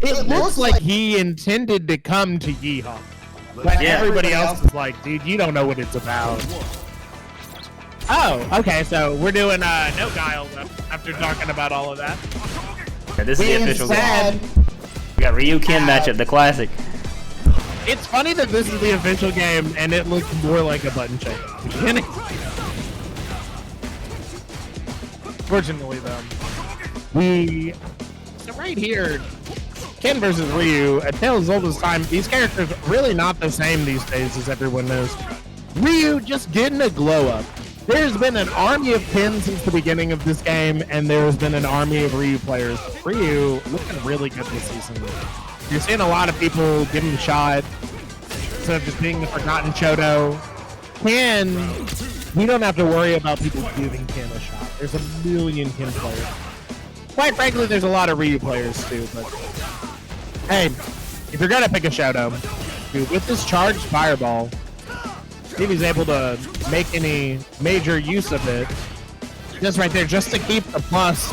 It looks like he intended to come to Yeehaw. But everybody else is like, dude, you don't know what it's about. Oh, okay, so we're doing no Guile after talking about all of that. Yeah, this is the official game. We got Ryu-Ken matchup, the classic. It's funny that this is the official game and it looks more like a button check. Fortunately, though, so right here, Ken versus Ryu, a tale as old as time. These characters are really not the same these days, as everyone knows. Ryu just getting a glow up. There's been an army of Ken since the beginning of this game, and there's been an army of Ryu players. Ryu looking really good this season. You're seeing a lot of people give him a shot instead of just being the forgotten Chodo. Ken, we don't have to worry about people giving Ken a shot. There's a million Ken players. Quite frankly, there's a lot of Ryu players too, but hey, if you're gonna pick a Shadow, dude, with this charged fireball, if he's able to make any major use of it, just right there, just to keep the plus.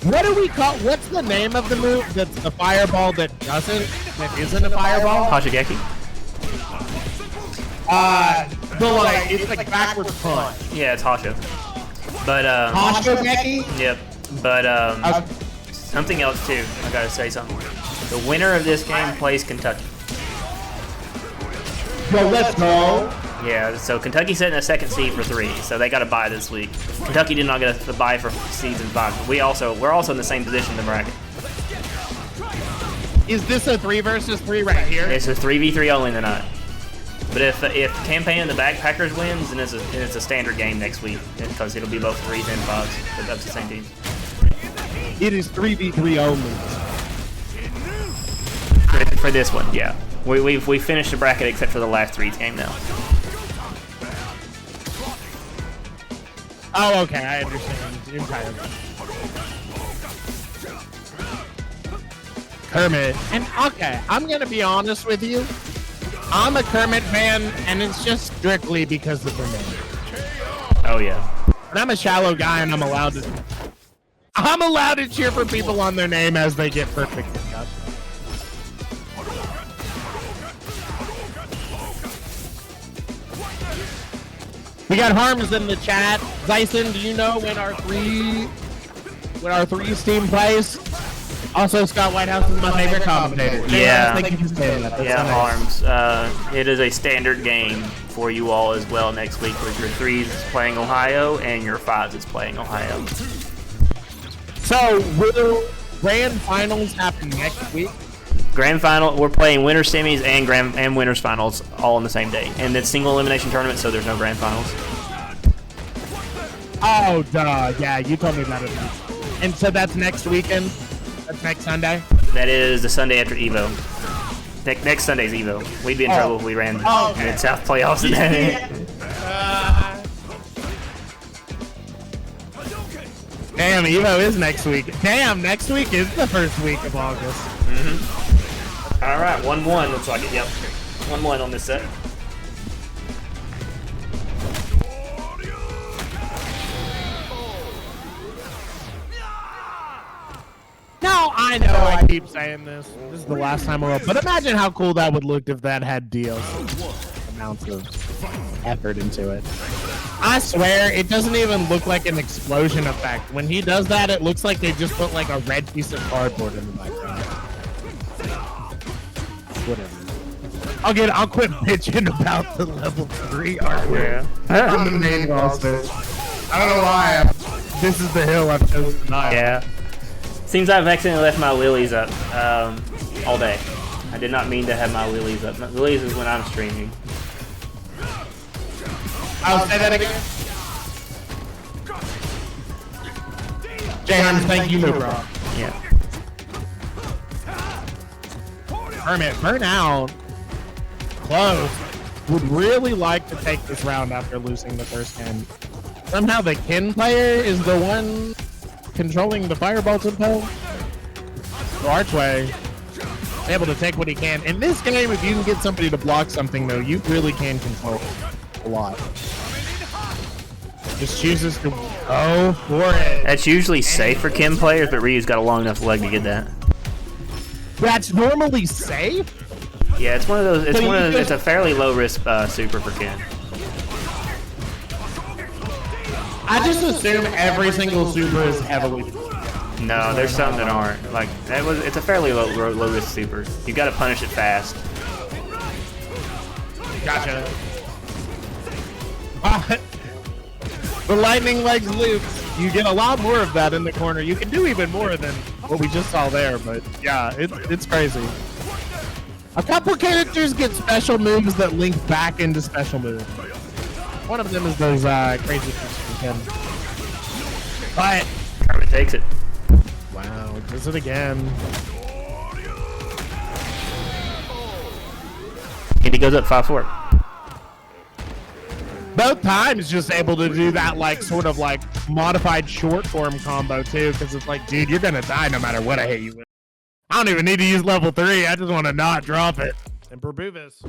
What do we call? What's the name of the move that's the fireball that isn't a fireball? Hashigeki? It's like backwards punch. Yeah, it's Hasha. But Hashigeki? Yep. But something else too. I gotta say something. The winner of this game plays Kentucky. Yo, let's go. Yeah, so Kentucky set in a second seed for 3, so they got a bye this week. Kentucky did not get a bye for seeds in 5. We're also in the same position in the bracket. Is this a 3 versus 3 right here? It's a 3v3 only tonight. But if Campaine and the Backpackers wins, then it's a standard game next week because it'll be both 3s and 5s, but that's the same team. It is 3v3 only. For this one, yeah. We finished the bracket except for the last 3 game now. Oh, okay, I understand entirely. Kermit, and okay, I'm gonna be honest with you. I'm a Kermit fan, and it's just strictly because of the name. Oh yeah. And I'm a shallow guy, and I'm allowed to cheer for people on their name as they get perfect. We got Harms in the chat. Zyson, do you know when our 3's team plays? Also, Scott Whitehouse is my favorite commentator. Yeah. Yeah, Harms. It is a standard game for you all as well next week with your 3's is playing Ohio and your 5's is playing Ohio. So, will grand finals happen next week? Grand final, we're playing winter semis and winners finals all on the same day, and it's single elimination tournament, so there's no grand finals. Oh, duh! Yeah, you told me about it. And so that's next weekend. That's next Sunday. That is the Sunday after Evo. Next Sunday's Evo. We'd be in trouble if we ran the Midsouth playoffs in that. Damn, Evo is next week. Damn, next week is the first week of August. Mm-hmm. All right, 1-1 looks like it. Yep, 1-1 on this set. Now I know I keep saying this. This is the last time we're up, but imagine how cool that would look if that had DLC amounts of effort into it. I swear, it doesn't even look like an explosion effect. When he does that, it looks like they just put like a red piece of cardboard in the background. Whatever. I'll quit bitching about the level 3 artwork from the main roster. I don't know why. This is the hill I've chosen tonight. Yeah. Seems I've accidentally left my lilies up all day. I did not mean to have my lilies up. Lilies is when I'm streaming. I'll say that again. J-Harms, thank you, no problem. Yeah. Kermit, burn out. Close. Would really like to take this round after losing the first game. Somehow the Ken player is the one controlling the fireball tempo. So Archway able to take what he can. In this game, if you can get somebody to block something, though, you really can control a lot. Just chooses to go for it. That's usually safe for Ken players, but Ryu's got a long enough leg to get that. that's normally safe. Yeah, it's one of those. It's So one of. you Those, it's just- a fairly low risk super for Ken. I just assume every single super is heavily. No, there's some that aren't. Like that was. It's a fairly low risk super. You got to punish it fast. Gotcha. The lightning legs loop. You get a lot more of that in the corner. You can do even more than what we just saw there, but yeah, it's crazy. A couple characters get special moves that link back into special moves. One of them is those crazy things. But Kermit takes it. wow, does it again. And he goes up 5-4. Both times just able to do that like sort of like modified short form combo too, because it's like, dude, you're gonna die no matter what I hit you with. I don't even need to use level 3. I just want to not drop it. And Burboovas,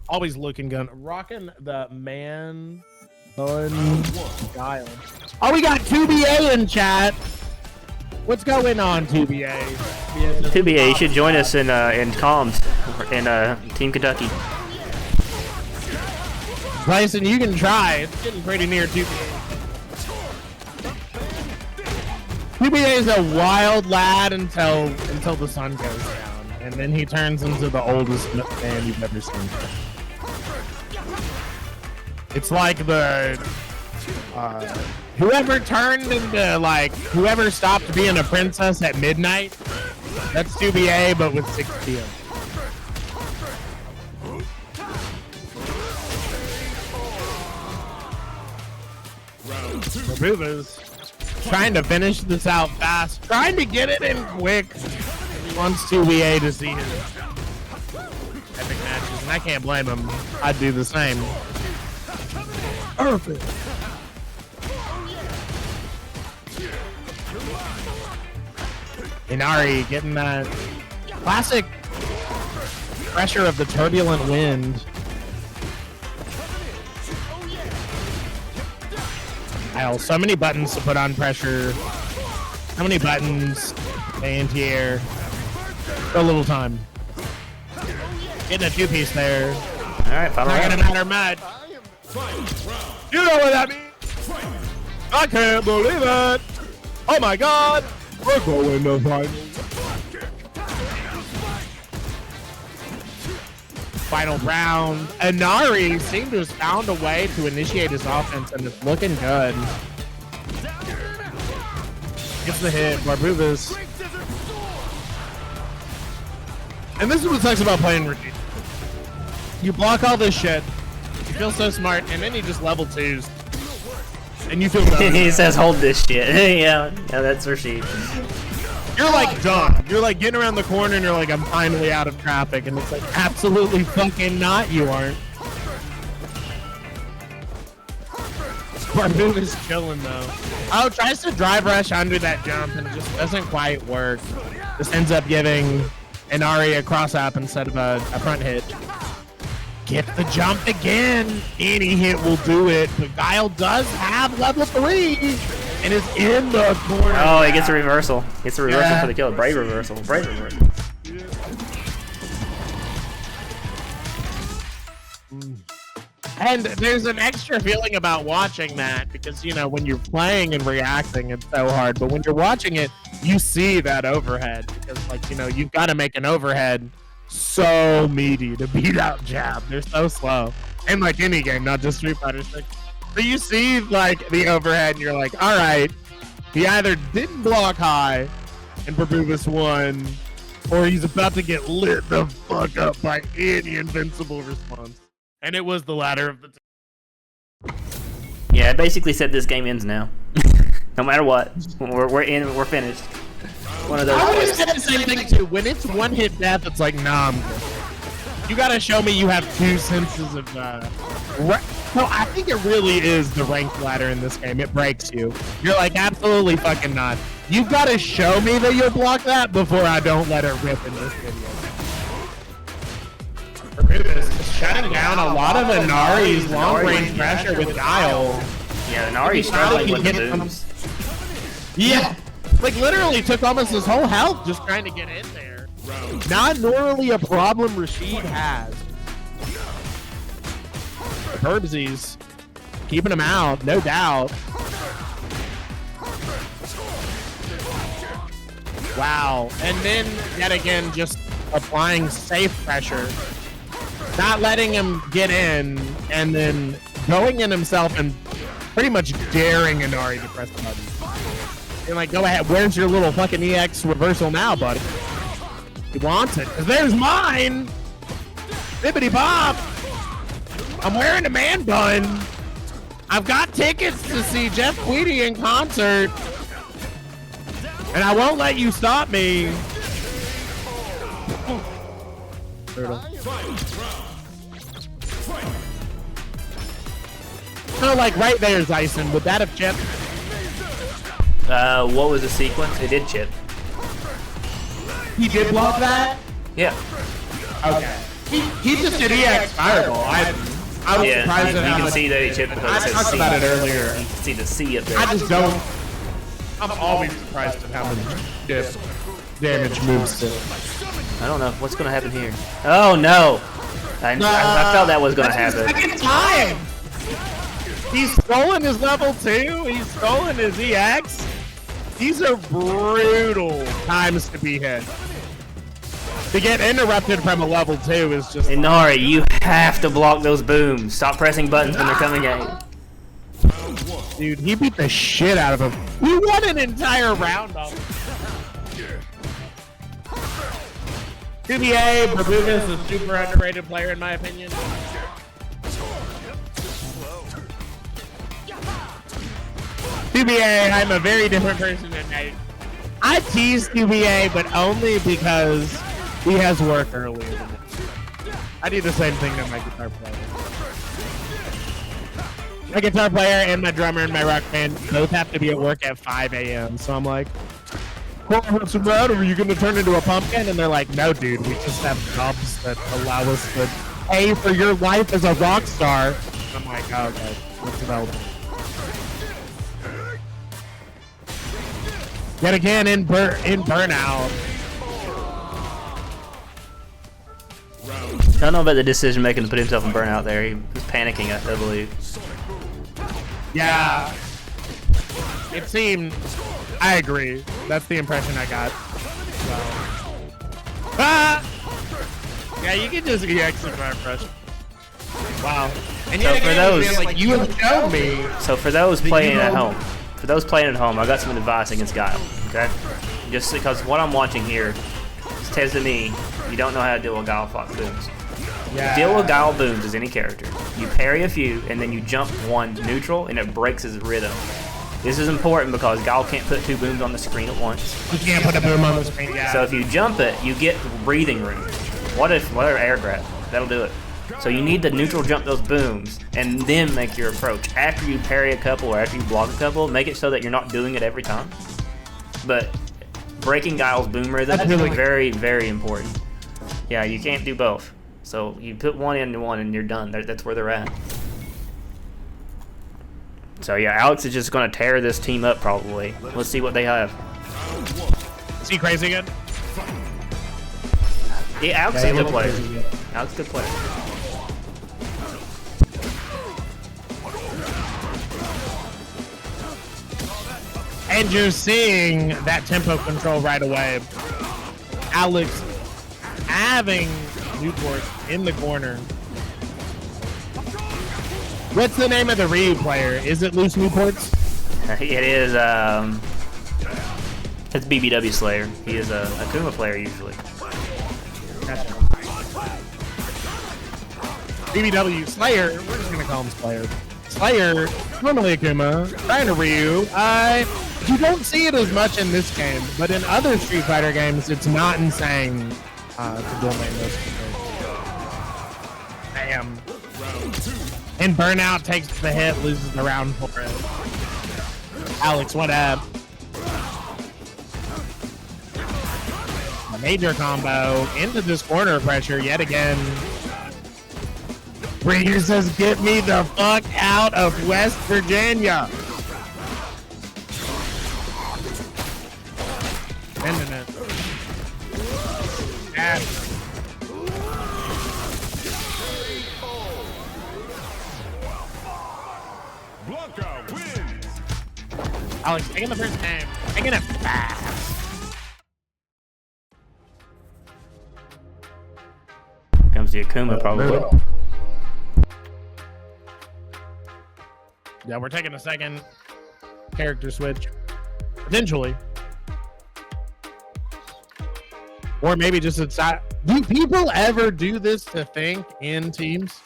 always looking gun, rocking the man bun Guile. Oh, we got 2BA in chat. What's going on, 2BA? 2BA, you should join us in comms in Team Kentucky. Bryson, you can try. It's getting pretty near 2BA. 2BA is a wild lad until the sun goes down, and then he turns into the oldest man you've ever seen. It's like the whoever turned into like whoever stopped being a princess at midnight. That's 2BA, but with 6 PM. Burboovas trying to finish this out fast, trying to get it in quick. He wants 2BA to see his epic matches, and I can't blame him. I'd do the same. Perfect. Inari getting that classic pressure of the turbulent wind. Wow, so many buttons to put on pressure. How many buttons? Anti-air. A little time. Getting a 2-piece there. All right, final Not gonna round. matter much. You know what that means? I can't believe it. Oh my god. We're going to finals. Final round. Inari seemed to have found a way to initiate his offense, and it's looking good. Gets the hit. Burboovas. And this is what sucks about playing Rashid. You block all this shit. You feel so smart, and then you just level 2s. And you feel better. He says, "Hold this shit." yeah, that's Rashid. You're like done. You're like getting around the corner and you're like, I'm finally out of traffic. And it's like, absolutely fucking not, you aren't. Burboovas is chilling though. Oh, tries to drive rush under that jump and it just doesn't quite work. This ends up giving Inari a cross up instead of a front hit. Get the jump again. Any hit will do it. But Guile does have level 3. And is in the corner. Oh, he gets a reversal. Gets a reversal Yeah. for the kill. Brave reversal. Brave reversal. And there's an extra feeling about watching that because, you know, when you're playing and reacting, it's so hard. But when you're watching it, you see that overhead because, like, you know, you've got to make an overhead so meaty to beat out jab. They're so slow. And like any game, not just Street Fighter 6. So you see like the overhead and you're like, all right, he either didn't block high and Burboovas won, or he's about to get lit the fuck up by any invincible response. And it was the latter of the two. Yeah, it basically said this game ends now. No matter what, we're in. We're finished. One of those. I always say the same thing too. When it's one hit death, it's like, nah, I'm good. You gotta show me you have 2 senses of no, I think it really is the ranked ladder in this game. It breaks you. You're like, absolutely fucking not. You've got to show me that you'll block that before I don't let it rip in this video. Burboovas shutting down a lot of Inari's long-range pressure with Guile. Yeah, Inari's struggling with the booms. Yeah. Like, literally took almost his whole health just trying to get in there. Not normally a problem Rashid has. Burbsies keeping him out, no doubt. Wow. And then, yet again, just applying safe pressure. Not letting him get in, and then going in himself and pretty much daring Inari to press the button. And like, go ahead, where's your little fucking EX reversal now, buddy? He wants it, because there's mine! Bibbity Bob! I'm wearing a man bun! I've got tickets to see Jeff Tweedy in concert! And I won't let you stop me! Brutal. So like right there, Zyson, would that have chipped? What was the sequence? It did chip. He did block that? Yeah. Okay. He just did EX Fireball. I was Yeah, surprised you at how can much. see that it chipped because I it says talked C. about it earlier. You can see the C up there. I just don't. I'm always surprised at how much damage moves do. I don't know what's gonna happen here. Oh no! I felt that was gonna happen. Second time! He's stolen his level 2. He's stolen his EX. These are brutal times to be hit. To get interrupted from a level 2 is just... Inari, you have to block those booms. Stop pressing buttons when they're coming at you. Dude, he beat the shit out of him. We won an entire round off. 2BA, Burboovas is a super underrated player in my opinion. QBA, I'm a very different person than Nate. I tease QBA, but only because he has work earlier than me. I do the same thing to my guitar player. My guitar player and my drummer and my rock band both have to be at work at 5 a.m. So I'm like, what's the matter? Are you going to turn into a pumpkin? And they're like, no, dude, we just have jobs that allow us to pay for your life as a rock star. I'm like, oh, okay, what's available? Yet again in burnout. I don't know about the decision making to put himself in burnout there. He was panicking, I believe. Yeah. It seemed. I agree. That's the impression I got. So. Ah! Yeah, you can just EX my impression. Wow. And So for those, like, you have shown me. So for those playing at home, I got some advice against Guile. Okay, just because what I'm watching here says to me, you don't know how to deal with Guile Fox booms. Yeah. Deal with Guile booms as any character. You parry a few, and then you jump one neutral, and it breaks his rhythm. This is important because Guile can't put 2 booms on the screen at once. You can't put a boom on the screen. Yeah. So if you jump it, you get breathing room. What air grab? That'll do it. So you need to neutral jump those booms and then make your approach. After you parry a couple or after you block a couple, make it so that you're not doing it every time. But breaking Guile's boom rhythm is very, very important. Yeah, you can't do both. So you put one into one and you're done. That's where they're at. So yeah, Alex is just going to tear this team up probably. Let's see what they have. Is he crazy again? Yeah, Alex is a good player. Alex is a good player. And you're seeing that tempo control right away. Alex having Newport in the corner. What's the name of the Ryu player? Is it Loose Newports? It is, it's BBWSLAYER. He is a Akuma player usually. Gotcha. BBWSLAYER, we're just gonna call him Slayer. Slayer, normally Akuma, trying to Ryu. You don't see it as much in this game, but in other Street Fighter games, it's not insane to dual main those. Damn. And Burnout takes the hit, loses the round for it. Alex, what up? A major combo into this corner pressure yet again. Breeder says, get me the fuck out of West Virginia. Alex taking the first game. Taking it fast. Comes the Akuma probably. Yeah, we're taking a second character switch. Potentially. Or maybe just inside. Do people ever do this to think in teams?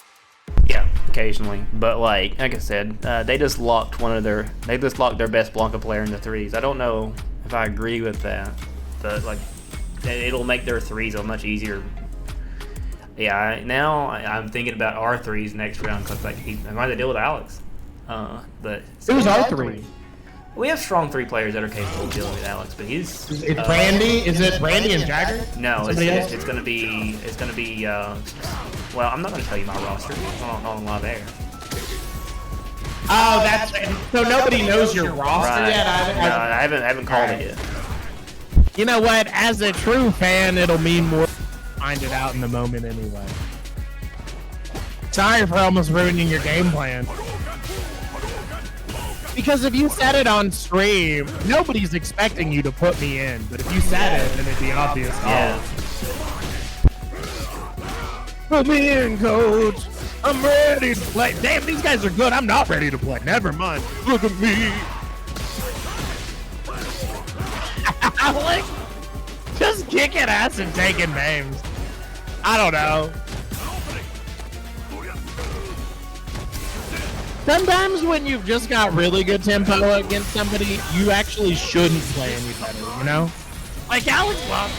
Yeah, occasionally. But like I said, they just locked their best Blanka player in the threes. I don't know if I agree with that, but like it'll make their threes a much easier. Yeah, now I'm thinking about our threes next round because like I'm going to deal with Alex. But Who's our three? we have strong three players that are capable of dealing with Alex, but he's. It's Brandy. Is it Brandy and Jagger? No, it's gonna be. Well, I'm not gonna tell you my roster. It's not on live air. Oh, that's so nobody knows your roster Right. yet. I haven't called it yet. You know what? As a true fan, it'll mean more. Find it out in the moment anyway. Sorry for almost ruining your game plan. Because if you said it on stream, nobody's expecting you to put me in. But if you said it, then it'd be obvious. Yeah. Put me in, coach. I'm ready to play. Damn, these guys are good. I'm not ready to play. Never mind. Look at me. Like, just kicking ass and taking names. I don't know. Sometimes when you've just got really good tempo against somebody, you actually shouldn't play any better, you know? Like Alex lost.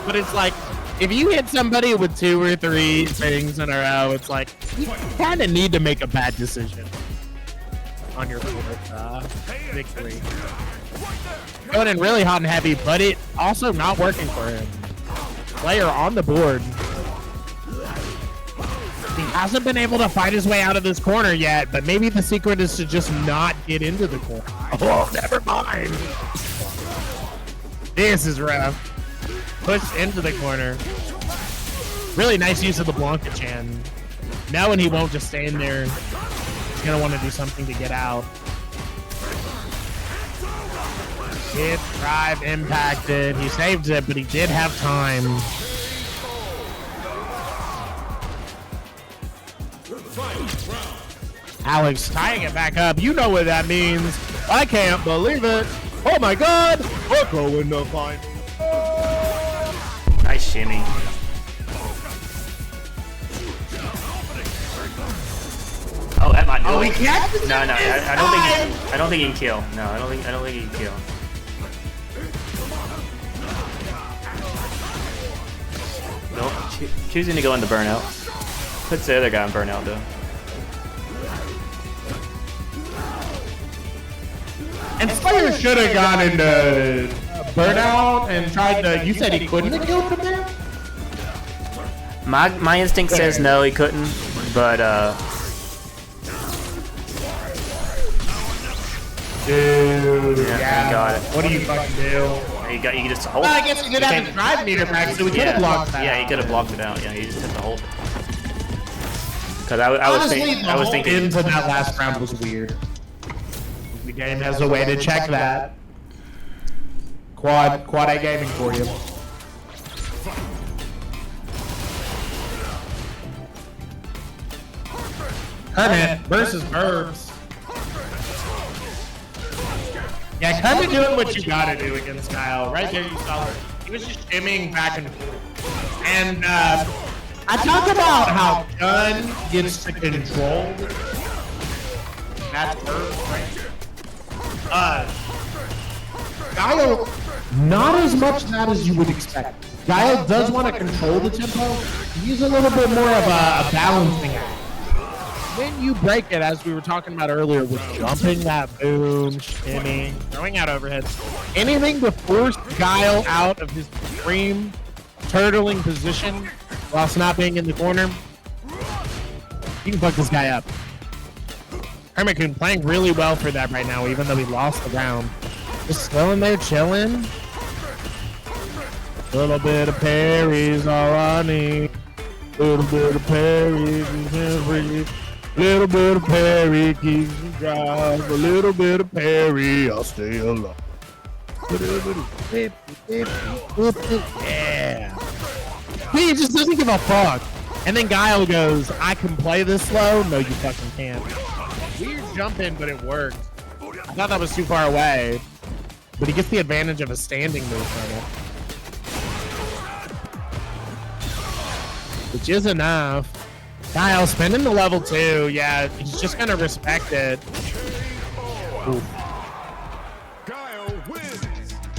But it's like, if you hit somebody with 2 or 3 things in a row, it's like, you kind of need to make a bad decision on your fourth victory. Going in really hot and heavy, but it also not working for him. Player on the board. He hasn't been able to fight his way out of this corner yet, but maybe the secret is to just not get into the corner. Oh, never mind. This is rough. Pushed into the corner. Really nice use of the Blanka Chan. Knowing he won't just stand there. He's going to want to do something to get out. Hit, drive, impacted. He saved it, but he did have time. Alex tying it back up. You know what that means. I can't believe it. Oh my God. We're going to find. Nice shimmy. Oh, that might do Oh, it. he can't. No, I don't think he can kill. No, I don't think he can kill. Nope. Choosing to go into burnout. Puts the other guy on burnout though. And Slayer should have gone into burnout and tried to. You said he couldn't have killed him there? My instinct says no, he couldn't, but Dude, yeah, he got it. What do you fucking do? You can just hold. Well, I guess he did have the drive meter back, so we could have blocked that. Yeah, he could have blocked it out. Yeah, he just had to hold it. Because I was thinking into that last round was weird. The game has a way to check that. Quad A gaming for you. Kermit versus Burbs. Yeah, Kermit doing what you gotta do against Guile. Right there, you saw it. He was just shimmying back and forth. And I talk about how Gun gets to control. That's Burbs, right? Guile, not as much that as you would expect. Guile does want to control the tempo. He's a little bit more of a balancing act. When you break it, as we were talking about earlier, with jumping that boom, shimmy, throwing out overheads, anything to force Guile out of his extreme turtling position whilst not being in the corner, you can fuck this guy up. Kermit-Kun playing really well for that right now, even though he lost the round. Just still in there chilling. A little bit of parries, all I need. A little bit of parries and every. Little bit of parry keeps me drive. A little bit of parry, I'll stay alive. Yeah. He just doesn't give a fuck. And then Guile goes, I can play this slow? No, you fucking can't. Weird jump in, but it worked. I thought that was too far away. But he gets the advantage of a standing move from it. Which is enough. Guile spinning to level 2. Yeah, he's just gonna respect it. Ooh.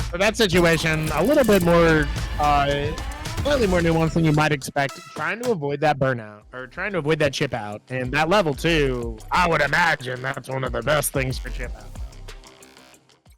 For that situation, a little bit more, slightly more nuanced than you might expect. Trying to avoid that burnout, or trying to avoid that chip out. And that level 2, I would imagine that's one of the best things for chip out.